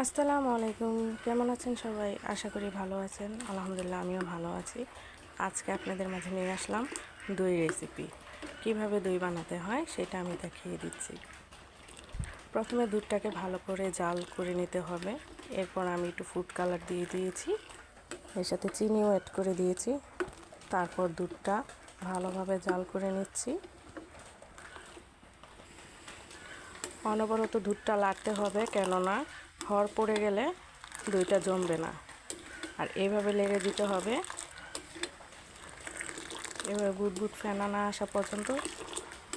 আসসালামু আলাইকুম। কেমন আছেন সবাই? আশা করি ভালো আছেন। আলহামদুলিল্লাহ আমিও ভালো আছি। আজকে আপনাদের মাঝে নিয়ে আসলাম দই রেসিপি। কিভাবে দই বানাতে হয় সেটা আমি দেখিয়ে দিচ্ছি। প্রথমে দুধটাকে ভালো করে জাল করে নিতে হবে। এরপর আমি একটু ফুড কালার দিয়ে দিয়েছি, এর সাথে চিনিও অ্যাড করে দিয়েছি। তারপর দুধটা ভালোভাবে জাল করে নিচ্ছি। অনবরত দুধটা লাড়তে হবে, কেননা হড় পড়ে গেলে দইটা জমবে না। আর এইভাবে লেগে দিতে হবে, এভাবে বুদবুদ ফেনা না আসা পর্যন্ত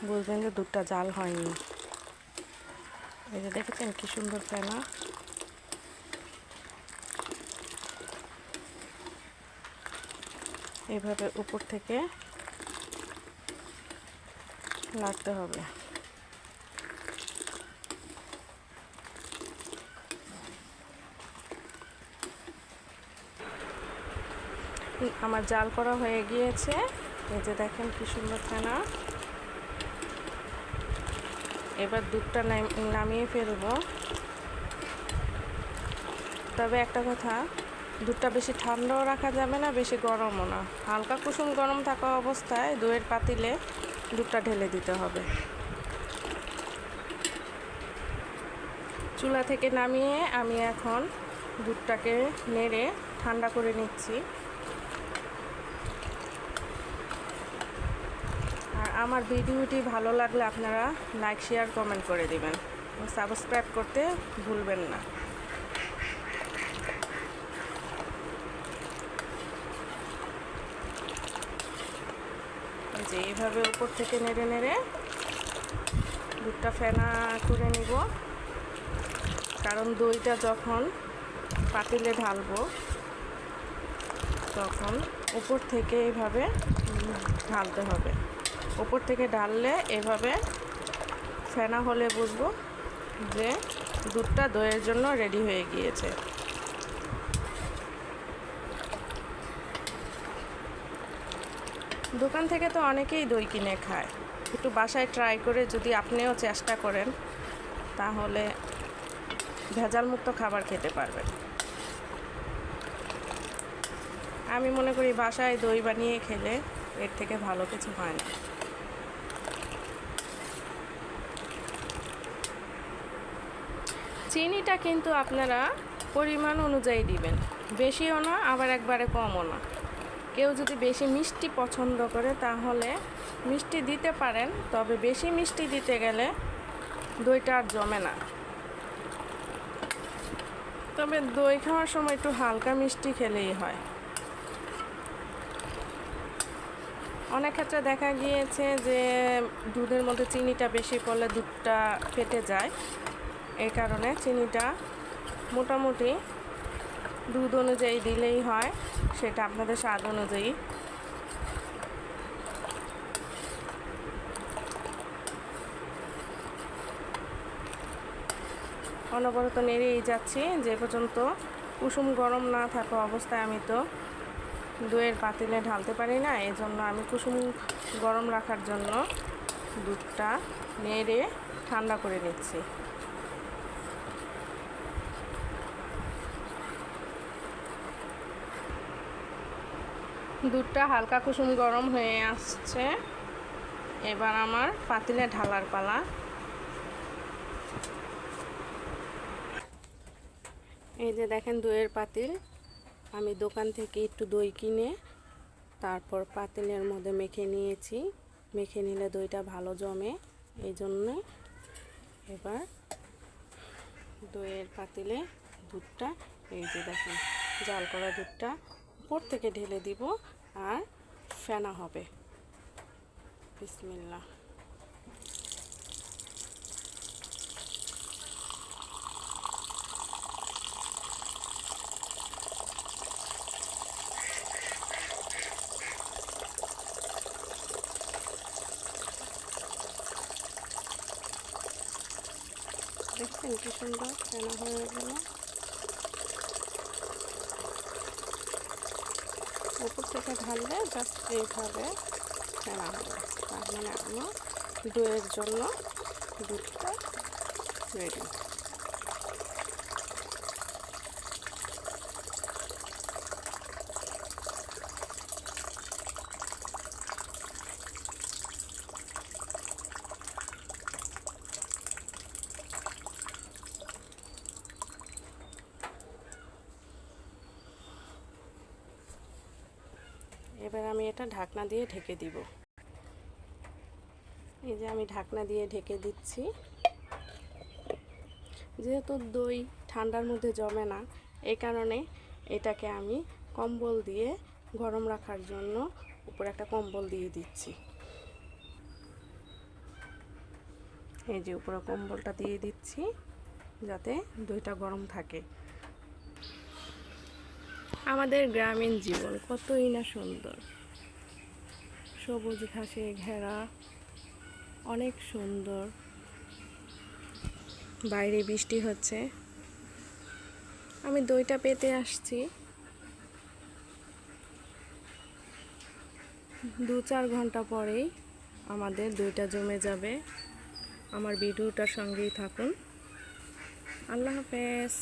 বুঝবেন যে দুধটা জাল হয়নি। এই যে দেখেছেন কি সুন্দর ফেনা। এইভাবে উপর থেকে লাড়তে হবে। আমার জাল করা হয়ে গিয়েছে। এই যে দেখেন কি সুন্দর ফেনা। এবার দুধটা নামিয়ে ফেলবো। তবে একটা কথা, দুধটা বেশি ঠান্ডাও রাখা যাবে না, বেশি গরমও না। হালকা কুসুম গরম থাকা অবস্থায় দইয়ের পাতিলে দুধটা ঢেলে দিতে হবে। চুলা থেকে নামিয়ে আমি এখন দুধটাকে নেড়ে ঠান্ডা করে নিচ্ছি। আর আমার ভিডিওটি ভালো লাগলে আপনারা লাইক শেয়ার কমেন্ট করে দিবেন, সাবস্ক্রাইব করতে ভুলবেন না। যে এইভাবে উপর থেকে নেড়ে নেড়ে দুধটা ফেনা করে নিব, কারণ দইটা যখন পাতিলে ঢালবো তখন উপর থেকে এইভাবে ঢালতে হবে। উপর থেকে ঢাললে এভাবে ফেনা হলে বুঝবো যে দুধটা দইয়ের জন্য রেডি হয়ে গিয়েছে। দোকান থেকে তো অনেকেই দই কিনে খায়, একটু বাসায় ট্রাই করে যদি আপনিও চেষ্টা করেন তাহলে ভেজালমুক্ত খাবার খেতে পারবেন। আমি মনে করি বাসায় দই বানিয়ে খেলে এর থেকে ভালো কিছু হয় না। চিনিটা কিন্তু আপনারা পরিমাণ অনুযায়ী দিবেন, বেশিও না আবার একবারে কমও না। কেউ যদি বেশি মিষ্টি পছন্দ করে তাহলে মিষ্টি দিতে পারেন, তবে বেশি মিষ্টি দিতে গেলে দইটা আর জমে না। তবে দই খাওয়ার সময় একটু হালকা মিষ্টি খেলেই হয়। অনেক ক্ষেত্রে দেখা গিয়েছে যে দুধের মধ্যে চিনিটা বেশি পড়লে দুধটা ফেটে যায়। এই কারণে চিনিটা মোটামুটি দুধ অনুযায়ী দিলেই হয়, সেটা আপনাদের স্বাদ অনুযায়ী। অনবরত নেড়েই যাচ্ছি যে পর্যন্ত কুসুম গরম না থাকা অবস্থায়। আমি তো দইয়ের পাতিলে ঢালতে পারি না, এই জন্য আমি কুসুম গরম রাখার জন্য দুধটা নেড়ে ঠান্ডা করে নিচ্ছি। দুধটা হালকা কুসুম গরম হয়ে আসছে, এবার আমার পাতিলে ঢালার পালা। এই যে দেখেন দইয়ের পাতিল, আমি দোকান থেকে একটু দই কিনে তারপর পাতিলের মধ্যে মেখে নিয়েছি। মেখে নিলে দইটা ভালো জমে, এই জন্যে এবার দইয়ের পাতিলে দুধটা, এই যে দেখেন জাল করা দুধটা উপর থেকে ঢেলে দিব আর ফেনা হবে। বিসমিল্লাহ। দেখছেন কি সুন্দর ফেনা হয়ে গেল। উপর থেকে ঢাললে জাস্ট এইভাবে ফেনা হবে, তার মানে আমার দইয়ের জন্য দুধটা রেডি। এবার আমি এটা ঢাকনা দিয়ে ঢেকে দিব। এই যে আমি ঢাকনা দিয়ে ঢেকে দিচ্ছি। যেহেতু দই ঠান্ডার মধ্যে জমে না, এই কারণে এটাকে আমি কম্বল দিয়ে গরম রাখার জন্য উপরে একটা কম্বল দিয়ে দিচ্ছি। এই যে উপরে কম্বলটা দিয়ে দিচ্ছি যাতে দইটা গরম থাকে। আমাদের গ্রামীণ জীবন কতই না সুন্দর, সবুজ ঘাসে ঘেরা, অনেক সুন্দর। বাইরে বৃষ্টি হচ্ছে, আমি দইটা পেতে আসছি। 2-4 ঘন্টা পরেই আমাদের দইটা জমে যাবে। আমার ভিডিওটার সঙ্গেই থাকুন। আল্লাহ হাফেজ।